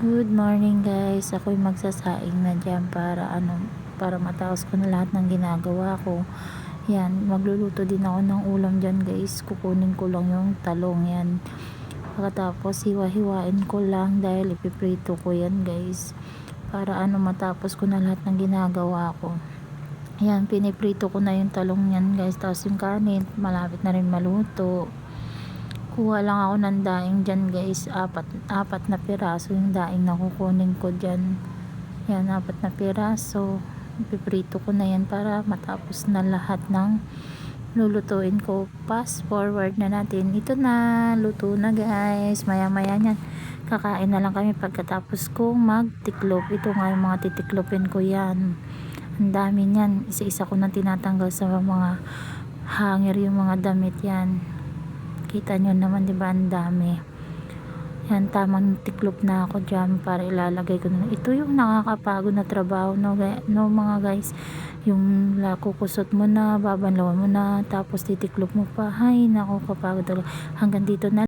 Good morning guys. Ako'y magsasaing na diyan para matapos ko na lahat ng ginagawa ko. Yan, magluluto din ako ng ulam diyan guys. Kukunin ko lang yung talong yan. Pagkatapos hiwa-hiwain ko lang dahil ipiprito ko yan guys. Para matapos ko na lahat ng ginagawa ko. Yan, piniprito ko na yung talong yan guys. Tapos yung kanin, malapit na rin maluto. Kuha lang ako ng daing dyan guys, apat na piraso yung daing na kukunin ko dyan. Yan, 4 na piraso. Piprito ko na yan para matapos na lahat ng lulutuin ko. Fast forward na natin. Ito na, luto na guys. Maya maya nyan, kakain na lang kami pagkatapos kong magtiklop. Ito nga yung mga titiklopin ko yan. Ang dami nyan, isa-isa ko na tinatanggal sa mga hanger yung mga damit yan. Kita nyo naman, diba, ang dami. Yan, tamang tiklop na ako dyan para ilalagay ko na. Ito yung nakakapagod na trabaho, no mga guys. Yung kukusot mo na, babanlawan mo na, tapos titiklop mo pa. Hay, naku, kapagod talaga. Hanggang dito na.